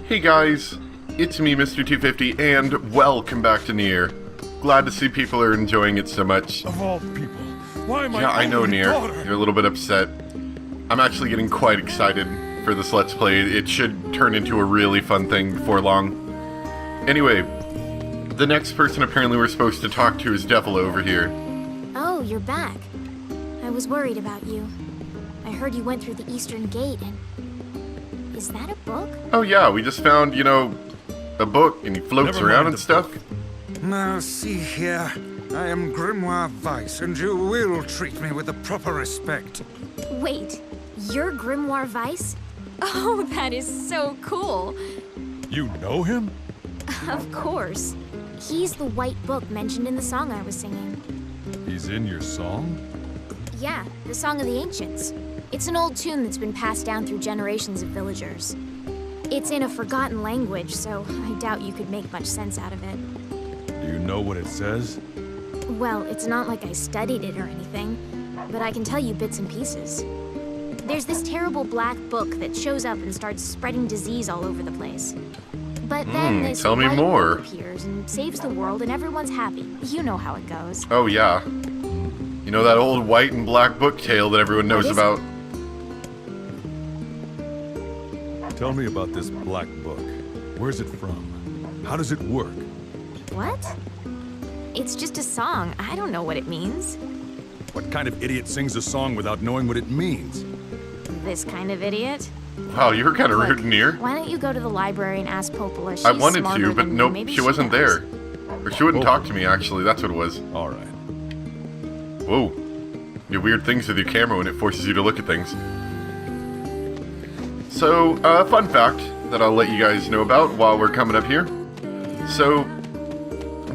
Hey guys, it's me, Mr. 250, and welcome back to Nier. Glad to see people are enjoying it so much. Of all people, why am I? Yeah, I know, Nier. daughter? You're a little bit upset. I'm actually getting quite excited for this Let's Play. It should turn into a really fun thing before long. Anyway, the next person apparently we're supposed to talk to is Devil over here. Oh, you're back. I was worried about you. I heard you went through the Eastern Gate and... Is that a book? Oh yeah, we just found, a book, and he floats Never around mind and the stuff. book. Now, see here. I am Grimoire Weiss, and you will treat me with the proper respect. Wait, you're Grimoire Weiss? Oh, that is so cool. You know him? Of course. He's the white book mentioned in the song I was singing. He's in your song? Yeah, the Song of the Ancients. It's an old tune that's been passed down through generations of villagers. It's in a forgotten language, so I doubt you could make much sense out of it. Do you know what it says? Well, it's not like I studied it or anything, but I can tell you bits and pieces. There's this terrible black book that shows up and starts spreading disease all over the place. But then this tell me white more. book appears and saves the world and everyone's happy. You know how it goes. Oh yeah. You know that old white and black book tale that everyone knows What is about? Tell me about this black book. Where's it from? How does it work? What? It's just a song. I don't know what it means. What kind of idiot sings a song without knowing what it means? This kind of idiot. Wow, you were kind of Look, rude, Nier. why don't you go to the library and ask Popola? She's I wanted smarter to, but than nope, you. Maybe she wasn't knows. there. Or she wouldn't Oh. talk to me, actually. That's what it was. All right. Whoa. You do weird things with your camera when it forces you to look at things. So, fun fact that I'll let you guys know about while we're coming up here. So,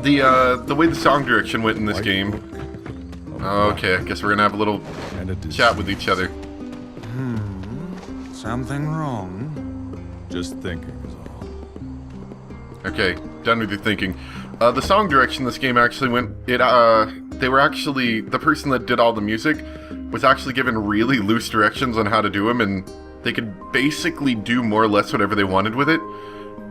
the way the song direction went in this White game... book. Okay, I guess we're gonna have a little And a chat with each other. Something wrong? Just thinking is all. Okay, done with your thinking. The song direction this game actually went... They were actually... The person that did all the music was actually given really loose directions on how to do them, and they could basically do more or less whatever they wanted with it.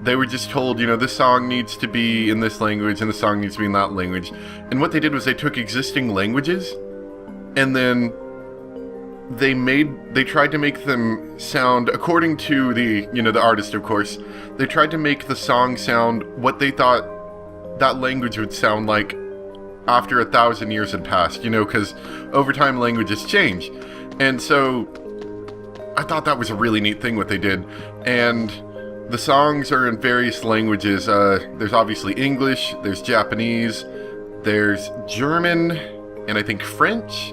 They were just told, this song needs to be in this language, and this song needs to be in that language. And what they did was they took existing languages, and then they tried to make them sound, according to the artist, of course, they tried to make the song sound what they thought that language would sound like after 1,000 years had passed, because over time languages change. And so I thought that was a really neat thing what they did. And the songs are in various languages. There's obviously English, there's Japanese, there's German, and I think French.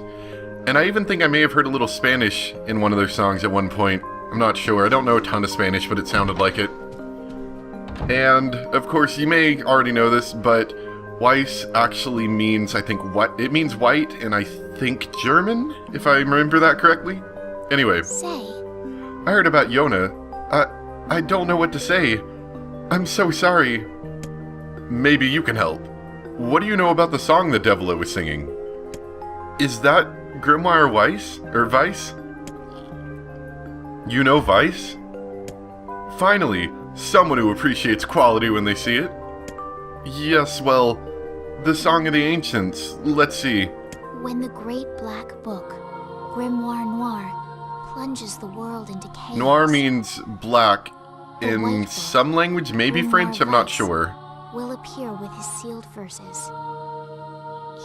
And I even think I may have heard a little Spanish in one of their songs at one point. I'm not sure. I don't know a ton of Spanish, but it sounded like it. And, of course, you may already know this, but Weiss actually means, I think, it means white, and I think German, if I remember that correctly. Anyway, Say, I heard about Yonah. I don't know what to say. I'm so sorry. Maybe you can help. What do you know about the song the Devil was singing? Is that Grimoire Weiss? Or Weiss? You know Weiss? Finally, someone who appreciates quality when they see it. Yes, well, the Song of the Ancients. Let's see. when the great black book, Grimoire Noir, plunges the world into chaos. Noir means black The in white book, some language, maybe Grimoire French, I'm not Weiss, sure. will appear with his sealed verses.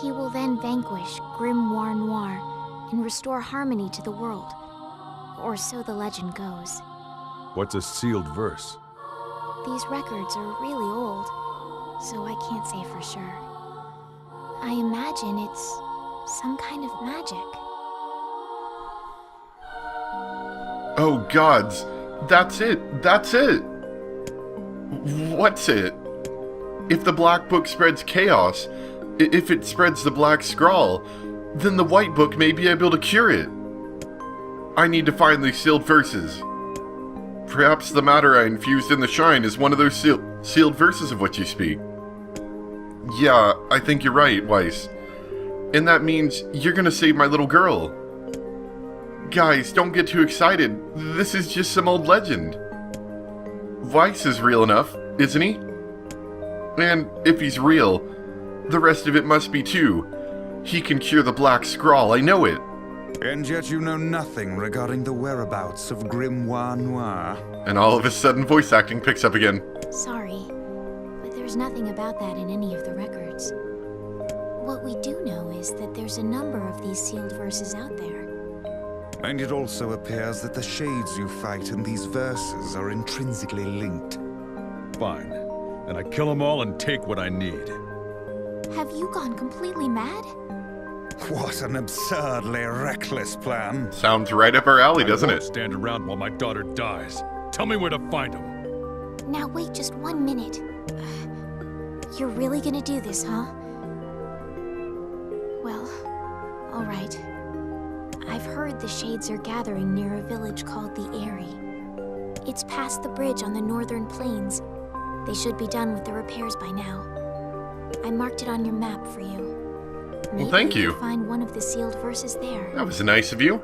He will then vanquish Grimoire Noir and restore harmony to the world. Or so the legend goes. What's a sealed verse? These records are really old, so I can't say for sure. I imagine it's some kind of magic. Oh gods, that's it, that's it! What's it? If the black book spreads chaos, if it spreads the black scrawl, then the white book may be able to cure it. I need to find these sealed verses. Perhaps the matter I infused in the shrine is one of those sealed verses of what you speak. Yeah, I think you're right, Weiss. And that means you're gonna save my little girl. Guys, don't get too excited. This is just some old legend. Weiss is real enough, isn't he? And if he's real, the rest of it must be too. He can cure the Black Scrawl, I know it. And yet you know nothing regarding the whereabouts of Grimoire Noir. And all of a sudden, voice acting picks up again. Sorry, but there's nothing about that in any of the records. What we do know is that there's a number of these sealed verses out there. And it also appears that the shades you fight in these verses are intrinsically linked. Fine. Then I kill them all and take what I need. Have you gone completely mad? What an absurdly reckless plan. Sounds right up our alley, doesn't I won't it? stand around while my daughter dies. Tell me where to find them. Now wait just 1 minute. You're really gonna do this, huh? Well, all right. I've heard the Shades are gathering near a village called the Aerie. It's past the bridge on the northern plains. They should be done with the repairs by now. I marked it on your map for you. Maybe thank you. Can find one of the sealed verses there. That was nice of you.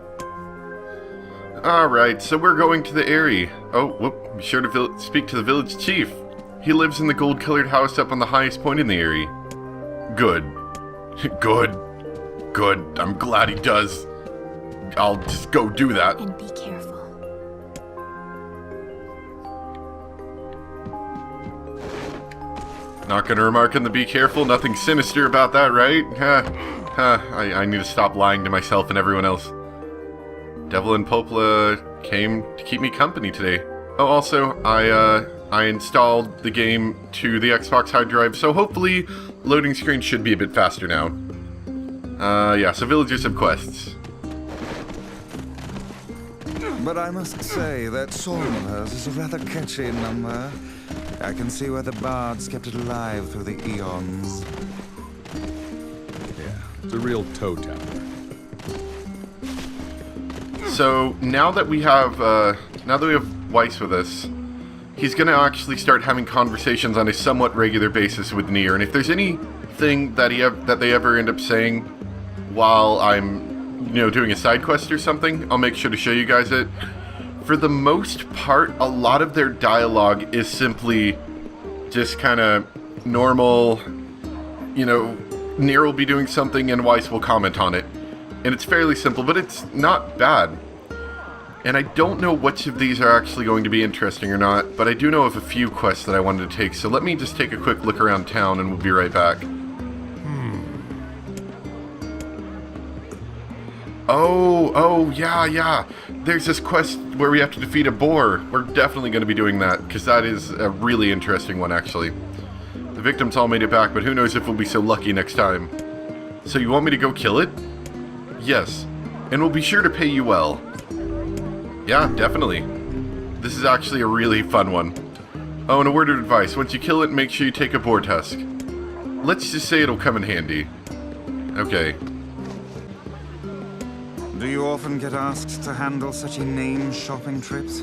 Alright, so we're going to the Aerie. Oh, whoop, be sure to speak to the village chief. He lives in the gold-colored house up on the highest point in the Aerie. Good. Good. Good. I'm glad he does. I'll just go do that. And be careful. Not gonna remark on the be careful, nothing sinister about that, right? I need to stop lying to myself and everyone else. Devil and Popla came to keep me company today. Oh, also, I installed the game to the Xbox hard drive, so hopefully loading screen should be a bit faster now. Yeah, so villagers have quests. But I must say that song of hers is a rather catchy number. I can see why the bards kept it alive through the eons. Yeah, it's a real toe tapper. So now that we have Weiss with us, he's gonna actually start having conversations on a somewhat regular basis with Nier. And if there's anything that they ever end up saying while I'm, doing a side quest or something, I'll make sure to show you guys it. For the most part, a lot of their dialogue is simply just kind of normal, Nier will be doing something and Weiss will comment on it. And it's fairly simple, but it's not bad. And I don't know which of these are actually going to be interesting or not, but I do know of a few quests that I wanted to take, so let me just take a quick look around town and we'll be right back. Oh, yeah. There's this quest where we have to defeat a boar. We're definitely going to be doing that, because that is a really interesting one, actually. The victims all made it back, but who knows if we'll be so lucky next time. So you want me to go kill it? Yes. And we'll be sure to pay you well. Yeah, definitely. This is actually a really fun one. Oh, and a word of advice. Once you kill it, make sure you take a boar tusk. Let's just say it'll come in handy. Okay. Do you often get asked to handle such inane shopping trips?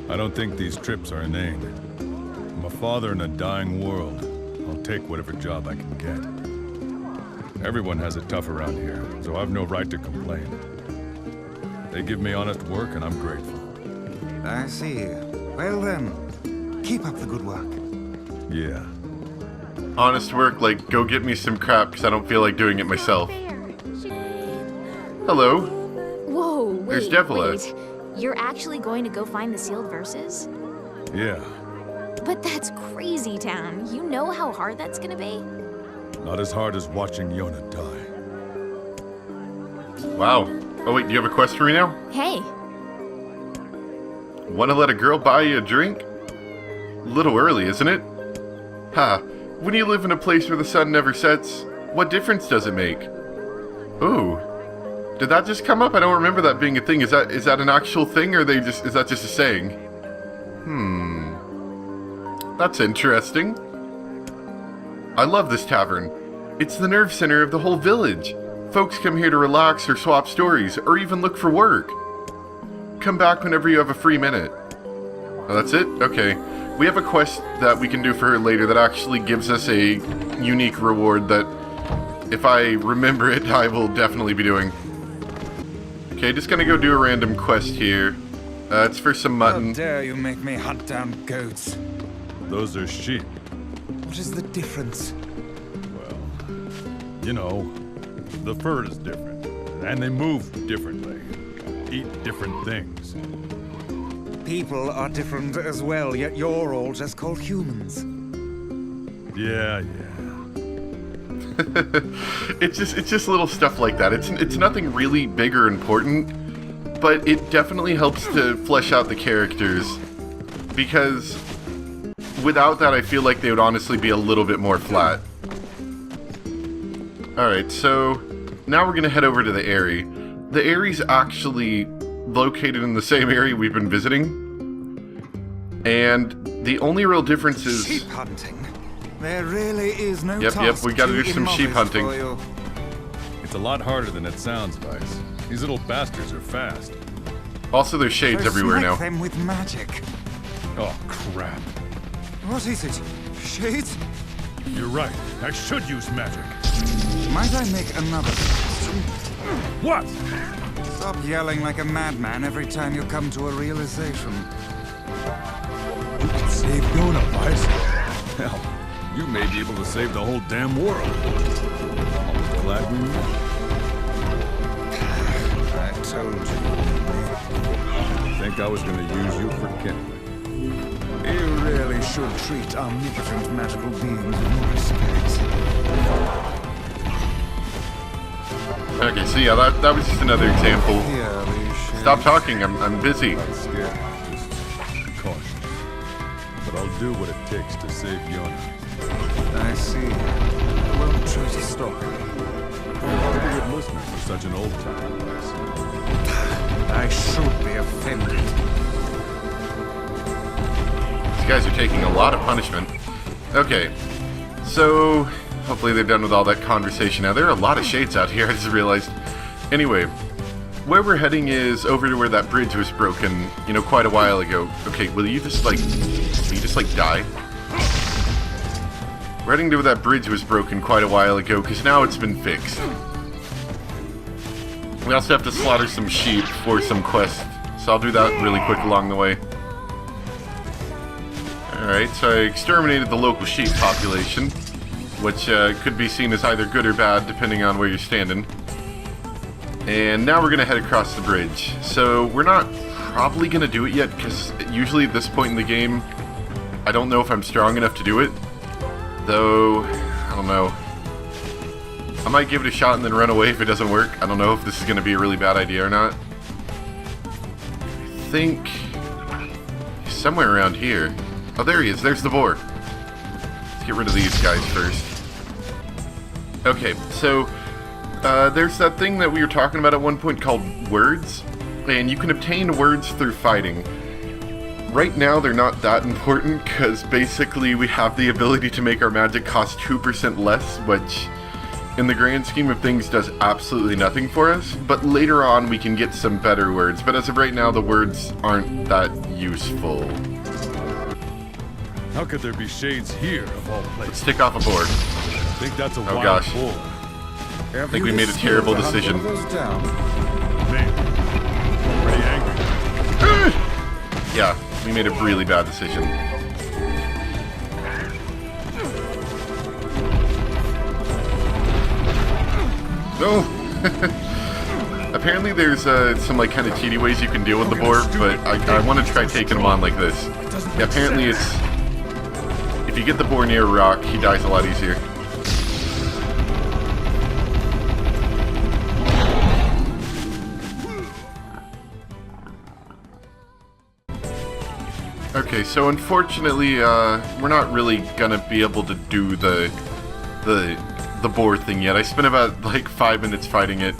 I don't think these trips are inane. I'm a father in a dying world. I'll take whatever job I can get. Everyone has it tough around here, so I've no right to complain. They give me honest work, and I'm grateful. I see. Well then, keep up the good work. Yeah. Honest work, like, go get me some crap, because I don't feel like doing it myself. Hello. Whoa, wait, There's Devila. wait. You're actually going to go find the sealed verses? Yeah. But that's crazy town. You know how hard that's gonna be? Not as hard as watching Yonah die. Wow. Oh wait, do you have a quest for me now? Hey, Want to let a girl buy you a drink? Little early, isn't it? Ha, when you live in a place where the sun never sets, what difference does it make? Ooh. Did that just come up? I don't remember that being a thing. Is that an actual thing, or is that just a saying? That's interesting. I love this tavern. It's the nerve center of the whole village. Folks come here to relax or swap stories, or even look for work. Come back whenever you have a free minute. Oh, that's it? Okay. We have a quest that we can do for her later that actually gives us a unique reward that, if I remember it, I will definitely be doing. Okay, just gonna go do a random quest here. It's for some How mutton. dare you make me hunt down goats? Those are sheep. What is the difference? Well, you know, the fur is different, and they move differently, eat different things. People are different as well, yet you're all just called humans. Yeah. It's just little stuff like that. It's nothing really big or important, but it definitely helps to flesh out the characters, because without that I feel like they would honestly be a little bit more flat. Alright, so now we're gonna head over to the Aerie. The Aerie's actually located in the same area we've been visiting, and the only real difference is... Sheep hunting. There really is no Yep, task we gotta too do some sheep immodest hunting. for you. It's a lot harder than it sounds, Vice. These little bastards are fast. Also, there's shades So everywhere smack now. them with magic. Oh, crap. What is it? Shades? You're right. I should use magic. Might I make another suggestion? What? Stop yelling like a madman every time you come to a realization. You can save Yonah, Vice. Hell, you may be able to save the whole damn world. I'm glad we met. I told you. I think I was going to use you for kindling. You really should treat omnipotent magical beings with more respect. Okay, so yeah, that was just another example. Here, these shades. Stop talking, I'm busy. Not scared, just cautious. But I'll do what it takes to save Yonah. I see. I won't try to stop you. You're a good listener for such an old time, Vice. I should be offended. These guys are taking a lot of punishment. Okay, so hopefully they're done with all that conversation. Now, there are a lot of shades out here, I just realized. Anyway, where we're heading is over to where that bridge was broken, you know, quite a while ago. Okay, will you just die? We're heading to where that bridge was broken quite a while ago, because now it's been fixed. We also have to slaughter some sheep for some quests, so I'll do that really quick along the way. Alright, so I exterminated the local sheep population, which could be seen as either good or bad, depending on where you're standing. And now we're going to head across the bridge. So we're not probably going to do it yet, because usually at this point in the game, I don't know if I'm strong enough to do it. Though, I don't know. I might give it a shot and then run away if it doesn't work. I don't know if this is going to be a really bad idea or not. I think he's somewhere around here. Oh, there he is. There's the boar. Let's get rid of these guys first. Okay, so there's that thing that we were talking about at one point called words, and you can obtain words through fighting. Right now, they're not that important, because basically we have the ability to make our magic cost 2% less, which, in the grand scheme of things, does absolutely nothing for us. But later on, we can get some better words, but as of right now, the words aren't that useful. How could there be shades here, of all places? Let's tick off a board. I think that's a wild gosh. boar. I think we made a terrible decision. Man, I'm pretty angry. Yeah, we made a really bad decision. No! Apparently there's some like kind of cheaty ways you can deal with the boar, but I want to try taking him on like this. Yeah, apparently it's... If you get the boar near a rock, he dies a lot easier. Okay, so unfortunately, we're not really gonna be able to do the boar thing yet. I spent about like 5 minutes fighting it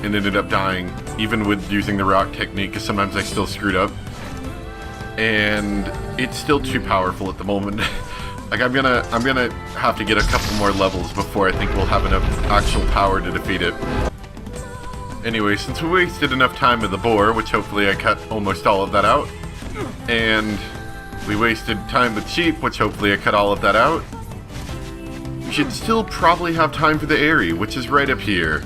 and ended up dying, even with using the rock technique, because sometimes I still screwed up. And it's still too powerful at the moment. Like I'm gonna have to get a couple more levels before I think we'll have enough actual power to defeat it. Anyway, since we wasted enough time with the boar, which hopefully I cut almost all of that out, and we wasted time with sheep, which hopefully I cut all of that out, we should still probably have time for the Aerie, which is right up here.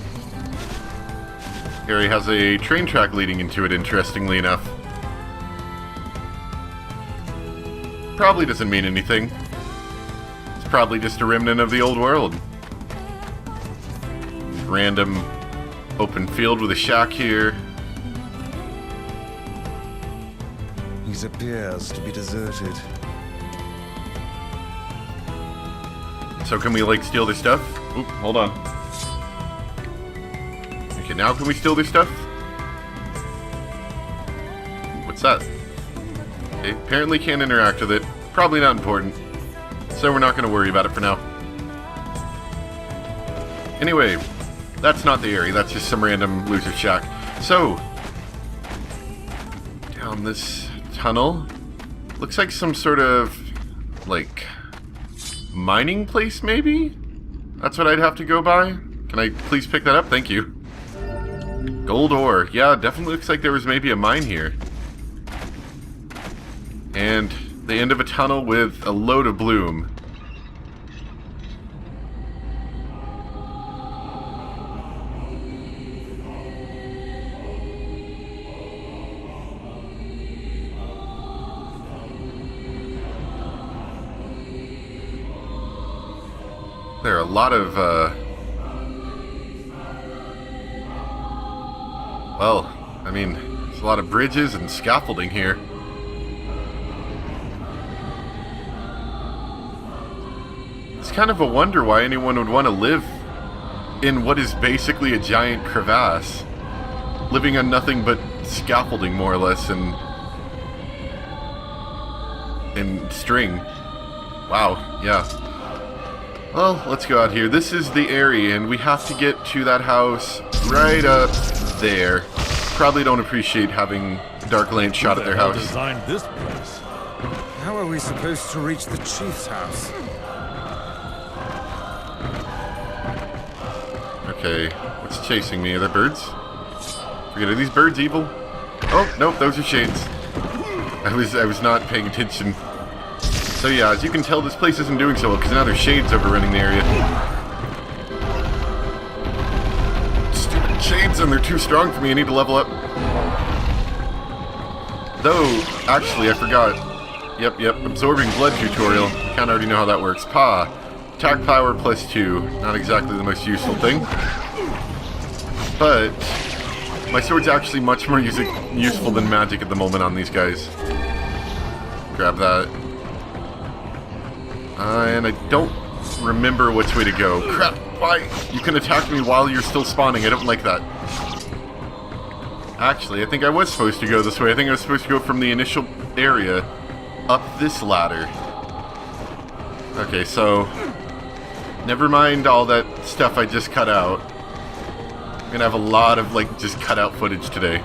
Aerie has a train track leading into it, interestingly enough. probably doesn't mean anything. It's probably just a remnant of the old world. Random open field with a shack here. It appears to be deserted. So can we, like, steal their stuff? Oop, hold on. Okay, now can we steal their stuff? What's that? Okay, apparently can't interact with it. Probably not important. So we're not going to worry about it for now. Anyway, that's not the Aerie. That's just some random loser shack. So, down this tunnel. Looks like some sort of, like, mining place, maybe? That's what I'd have to go by? Can I please pick that up? Thank you. Gold ore. Yeah, definitely looks like there was maybe a mine here. And the end of a tunnel with a load of bloom. There are a lot of, well, I mean, there's a lot of bridges and scaffolding here. It's kind of a wonder why anyone would want to live in what is basically a giant crevasse, living on nothing but scaffolding, more or less, and string. Wow, yeah. Well, let's go out here. This is the Aerie, and we have to get to that house right up there. Probably don't appreciate having Dark Lane shot at their house. Designed this place. How are we supposed to reach the chief's house? Okay, what's chasing me? Are there birds? Forget, are these birds evil? Oh, nope, those are shades. I was not paying attention. So yeah, as you can tell, this place isn't doing so well, because now there's shades overrunning the area. Stupid shades, and they're too strong for me. I need to level up. Though, actually, I forgot. Yep, absorbing blood tutorial. Kind of already know how that works. Pa. Attack power +2. Not exactly the most useful thing. But my sword's actually much more useful than magic at the moment on these guys. Grab that. And I don't remember which way to go. Crap, why? You can attack me while you're still spawning. I don't like that. Actually, I think I was supposed to go this way. I think I was supposed to go from the initial area up this ladder. Okay, so never mind all that stuff I just cut out. I'm gonna have a lot of, like, just cut out footage today.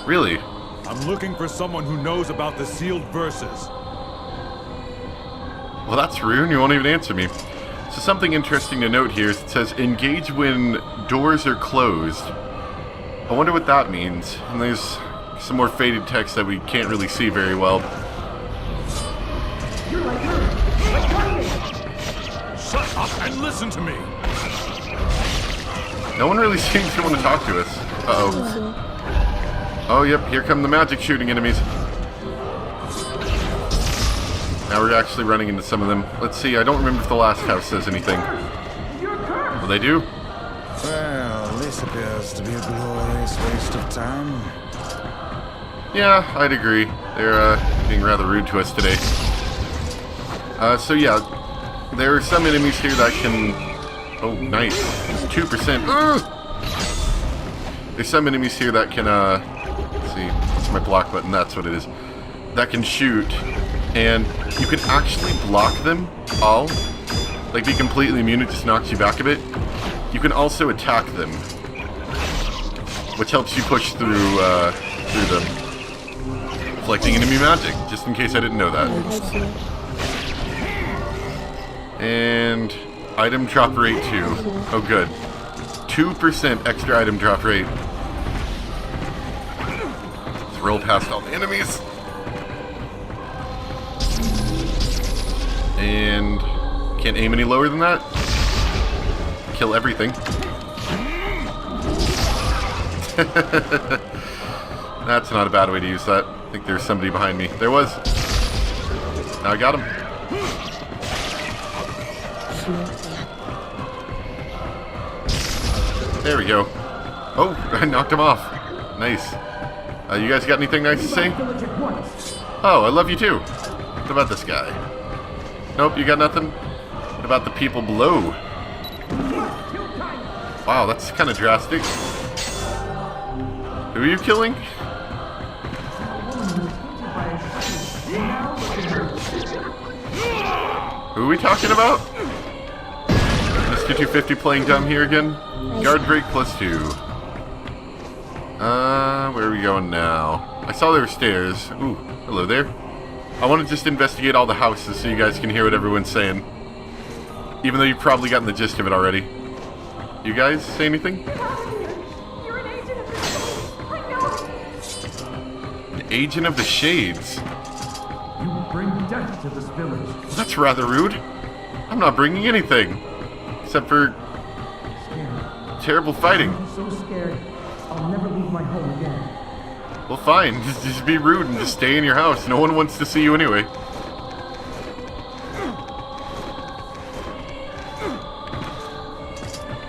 Really? I'm looking for someone who knows about the sealed verses. Well, that's rude. You won't even answer me. So something interesting to note here is it says, engage when doors are closed. I wonder what that means. And there's some more faded text that we can't really see very well. Shut up and listen to me. No one really seems to want to talk to us. Uh-oh. Oh, yep. Here come the magic shooting enemies. Now we're actually running into some of them. Let's see, I don't remember if the last house says anything. Well, they do? Well, this appears to be a glorious waste of time. Yeah, I'd agree. They're being rather rude to us today. So yeah, there are some enemies here that can... Oh, nice. 2%. There's some enemies here that can, let's see, it's my block button, that's what it is. That can shoot. And you can actually block them all. Like, be completely immune, it just knocks you back a bit. You can also attack them, which helps you push through them. Reflecting enemy magic, just in case I didn't know that. And item drop rate too. Oh good. 2% extra item drop rate. Let's roll past all the enemies. And can't aim any lower than that. Kill everything. That's not a bad way to use that. I think there's somebody behind me. There was. I got him. There we go. Oh, I knocked him off. Nice. You guys got anything nice to say? Oh, I love you too. What about this guy? Nope, you got nothing? What about the people below? Wow, that's kind of drastic. Who are you killing? Who are we talking about? Mr. 250 playing dumb here again? Guard break +2. Where are we going now? I saw there were stairs. Ooh, hello there. I want to just investigate all the houses so you guys can hear what everyone's saying. Even though you've probably gotten the gist of it already. You guys say anything? You're an agent of the Shades. I know. An agent of the Shades? You will bring death to this village. That's rather rude. I'm not bringing anything. Except for Scared. terrible fighting. I'm so scared. I'll never leave my home again. Well, fine. Just be rude and just stay in your house. No one wants to see you anyway.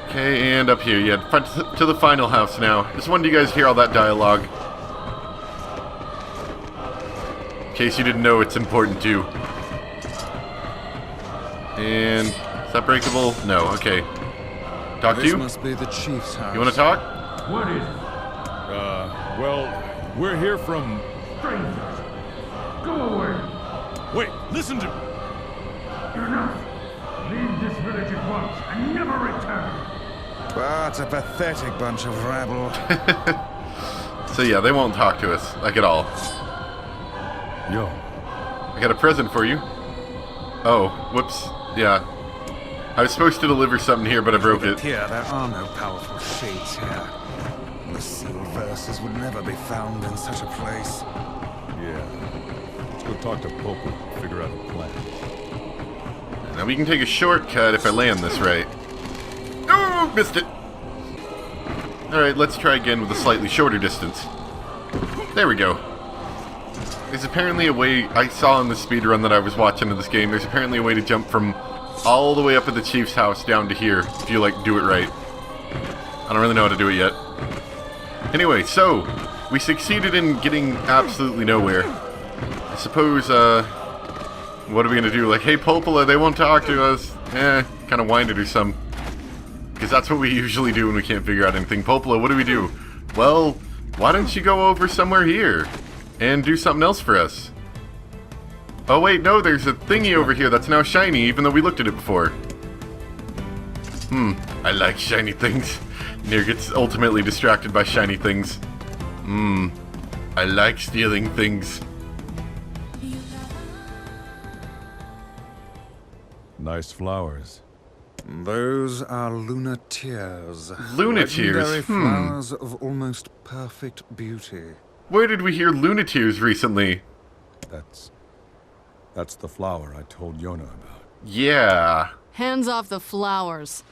Okay, and up here. Yeah, to the final house now. Just wanted you guys to hear all that dialogue. In case you didn't know, it's important too. And is that breakable? No. Okay. Talk to This you. must be the chief's house. You want to talk? What is it? Well, we're here from... Strangers. Go away. Wait, listen to... Enough. Leave this village at once and never return. What a pathetic bunch of rabble. So yeah, they won't talk to us, like at all. Yo, I got a present for you. Oh, whoops. Yeah. I was supposed to deliver something here, but I broke it. Here, there are no powerful shades here. The sealed verses would never be found in such a place. yeah. Let's go talk to Popo, figure out a plan. Now we can take a shortcut if I land this right. Oh, missed it. Alright, let's try again with a slightly shorter distance. There we go. There's apparently a way, I saw in the speedrun that I was watching of this game, there's apparently a way to jump from all the way up at the chief's house down to here, if you, like, do it right. I don't really know how to do it yet. Anyway, so, we succeeded in getting absolutely nowhere. I suppose, what are we gonna do? Like, hey, Popola, they won't talk to us. Kind of wind it or some. Because that's what we usually do when we can't figure out anything. Popola, what do we do? Well, why don't you go over somewhere here and do something else for us? Oh wait, no, there's a thingy over here that's now shiny, even though we looked at it before. I like shiny things. Nier gets ultimately distracted by shiny things. I like stealing things. Nice flowers. Those are lunatiers. Lunatiers? Legendary flowers of almost perfect beauty. Where did we hear lunatiers recently? That's the flower I told Yonah about. Yeah. Hands off the flowers.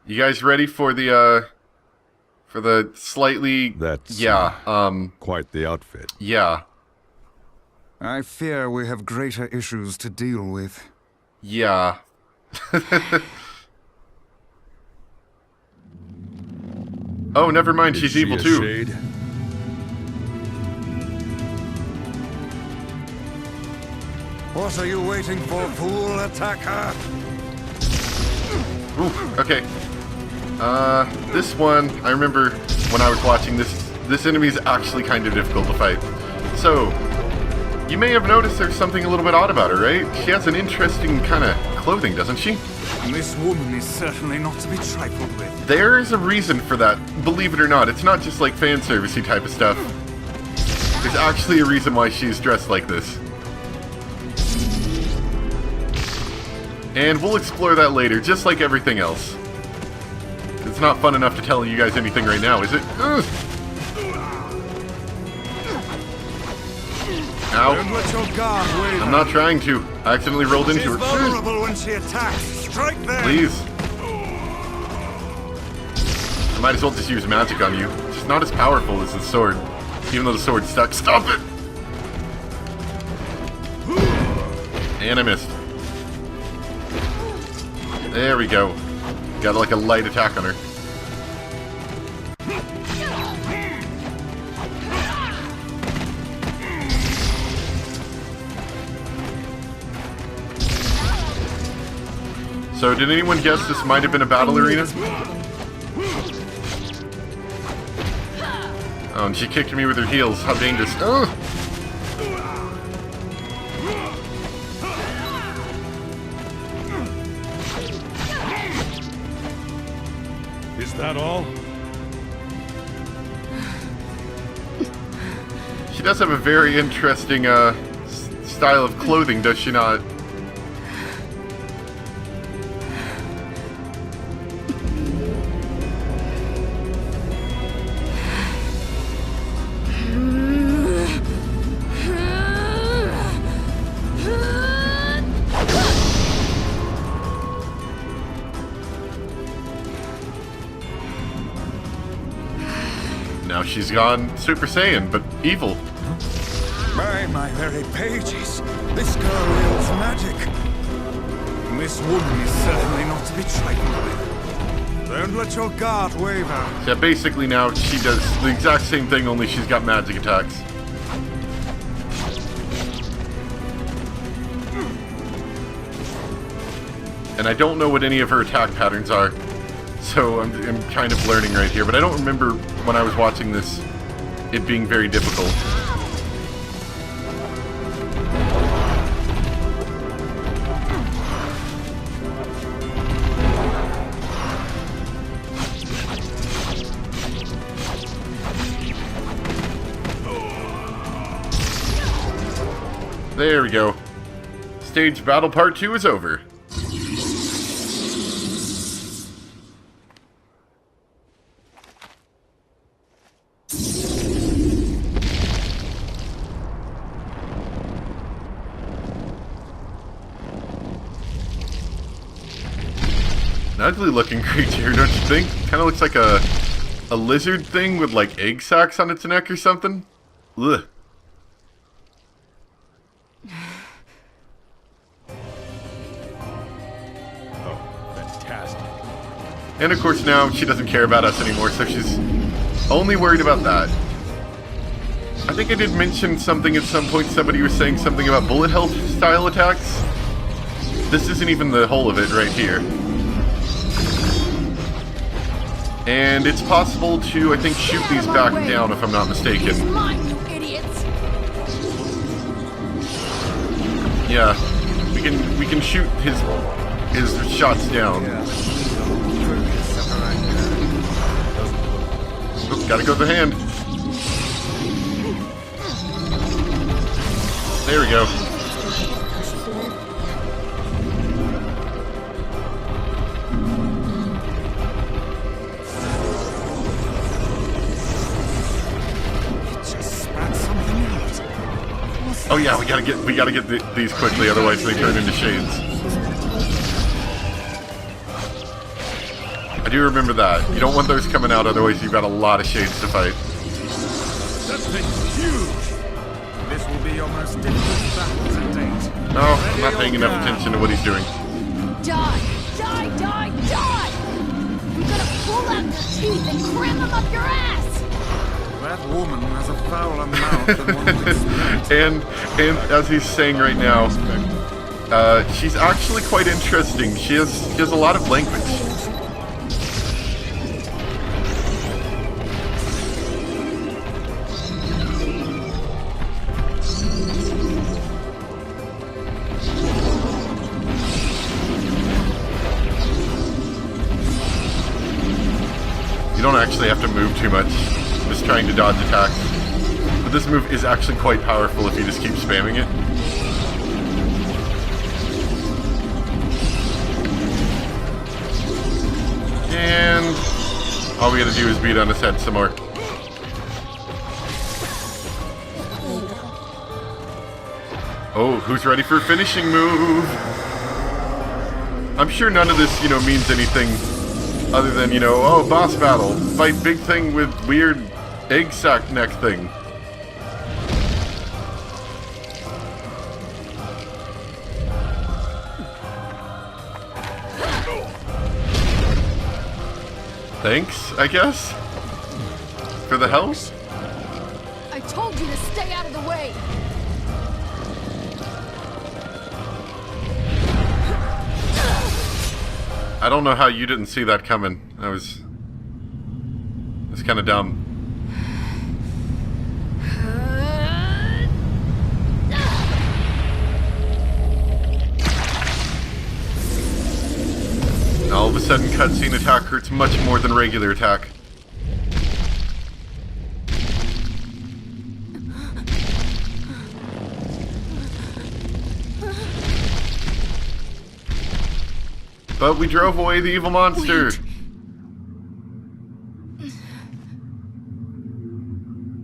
You guys ready for the slightly... That's... Yeah, quite the outfit. yeah. I fear we have greater issues to deal with. Yeah. Oh, never mind, Is she's she evil a too. shade? What are you waiting for, fool? Attack her! Ooh, okay. This one, I remember when I was watching this enemy is actually kind of difficult to fight. So, you may have noticed there's something a little bit odd about her, right? She has an interesting kind of clothing, doesn't she? This woman is certainly not to be trifled with. There is a reason for that, believe it or not. It's not just like fan servicey type of stuff. There's actually a reason why she's dressed like this. And we'll explore that later, just like everything else. It's not fun enough to tell you guys anything right now, is it? Ugh. Don't Ow. let your guard waver. I'm not trying to. I accidentally rolled into She's her. vulnerable when she attacks. Strike then. Please. I might as well just use magic on you. It's just not as powerful as the sword. Even though the sword's stuck. Stop it! And I missed. There we go. Got like a light attack on her. So did anyone guess this might have been a battle arena? Oh, and she kicked me with her heels. How dangerous. Ugh. Is that all? She does have a very interesting style of clothing, does she not? Now she's gone Super Saiyan, but evil. By my very pages, this girl wields magic. This woman is certainly not to be trifled with. Don't let your guard waver. Yeah, basically now she does the exact same thing, only she's got magic attacks. And I don't know what any of her attack patterns are. So I'm kind of learning right here, but I don't remember when I was watching this it being very difficult. There we go. Stage battle part 2 is over. An ugly looking creature, don't you think? Kind of looks like a lizard thing with like egg sacs on its neck or something. Ugh. Oh, fantastic. And of course now she doesn't care about us anymore, so she's only worried about that. I think I did mention something at some point. Somebody was saying something about bullet hell style attacks. This isn't even the whole of it right here. And it's possible to, I think, shoot these back down if I'm not mistaken. It's mine, you idiots! Yeah, we can shoot his shots down. Oop, gotta go with the hand. There we go. Oh yeah, we gotta get these quickly, otherwise they turn into shades. I do remember that. You don't want those coming out, otherwise you've got a lot of shades to fight. That thing's huge! This will be your most difficult battle to date. No, I'm not paying enough attention to what he's doing. Die! Die! Die! Die! I'm gonna pull out your teeth and cram them up your ass! That woman has a fouler mouth than one would expect. and as he's saying right now, she's actually quite interesting. She has a lot of language. You don't actually have to move too much. Just trying to dodge attacks. But this move is actually quite powerful if you just keep spamming it. And all we gotta do is beat on his head some more. Oh, who's ready for a finishing move? I'm sure none of this, means anything other than, oh, boss battle. Fight big thing with weird egg sac neck thing. Thanks, I guess? For the help? I told you to stay out of the way! I don't know how you didn't see that coming. It was kind of dumb. All of a sudden, cutscene attack hurts much more than regular attack. But we drove away the evil monster. Wait.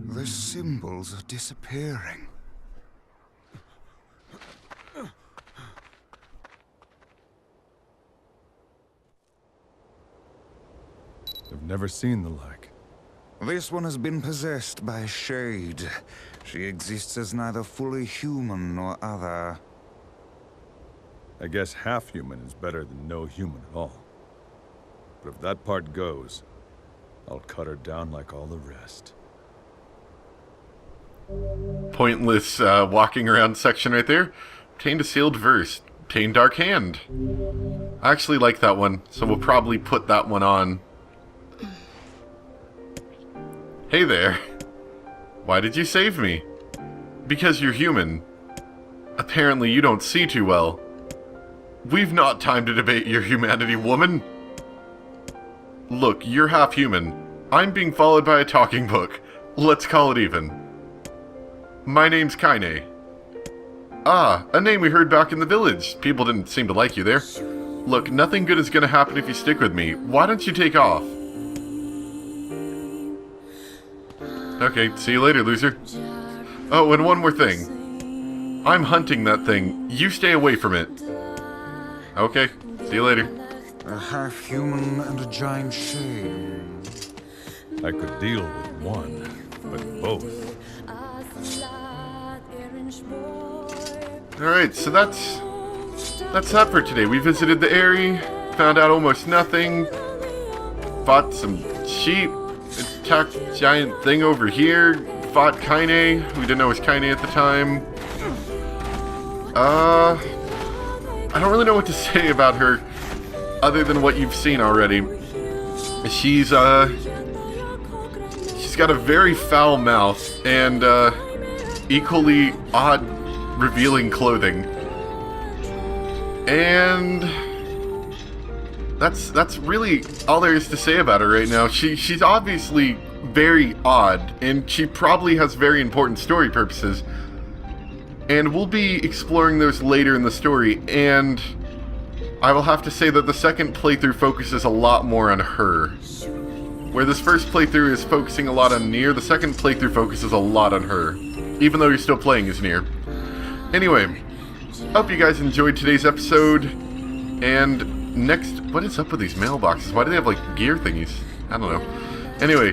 The symbols are disappearing. I've never seen the like. This one has been possessed by a shade. She exists as neither fully human nor other. I guess half human is better than no human at all. But if that part goes, I'll cut her down like all the rest. Pointless walking around section right there. Obtained a sealed verse. Obtained Dark Hand. I actually like that one, so we'll probably put that one on. Hey there. Why did you save me? Because you're human. Apparently you don't see too well. We've not time to debate your humanity, woman. Look, you're half human. I'm being followed by a talking book. Let's call it even. My name's Kaine. Ah, a name we heard back in the village. People didn't seem to like you there. Look, nothing good is gonna happen if you stick with me. Why don't you take off? Okay, see you later, loser. Oh, and one more thing. I'm hunting that thing. You stay away from it. Okay, see you later. A half-human and a giant shade. I could deal with one, but both. Alright, so that's that for today. We visited the Aerie, found out almost nothing, fought some sheep, attacked a giant thing over here, fought Kaine. We didn't know it was Kaine at the time. I don't really know what to say about her other than what you've seen already. She's got a very foul mouth and equally odd revealing clothing. And that's really all there is to say about her right now. She's obviously very odd, and she probably has very important story purposes. And we'll be exploring those later in the story, and I will have to say that the second playthrough focuses a lot more on her. Where this first playthrough is focusing a lot on Nier, the second playthrough focuses a lot on her, even though you're still playing as Nier. Anyway, hope you guys enjoyed today's episode, and next, what is up with these mailboxes? Why do they have, like, gear thingies? I don't know. Anyway,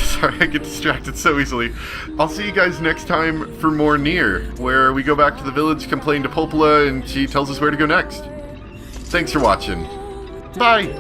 sorry, I get distracted so easily. I'll see you guys next time for more Nier, where we go back to the village, complain to Popola, and she tells us where to go next. Thanks for watching. Bye!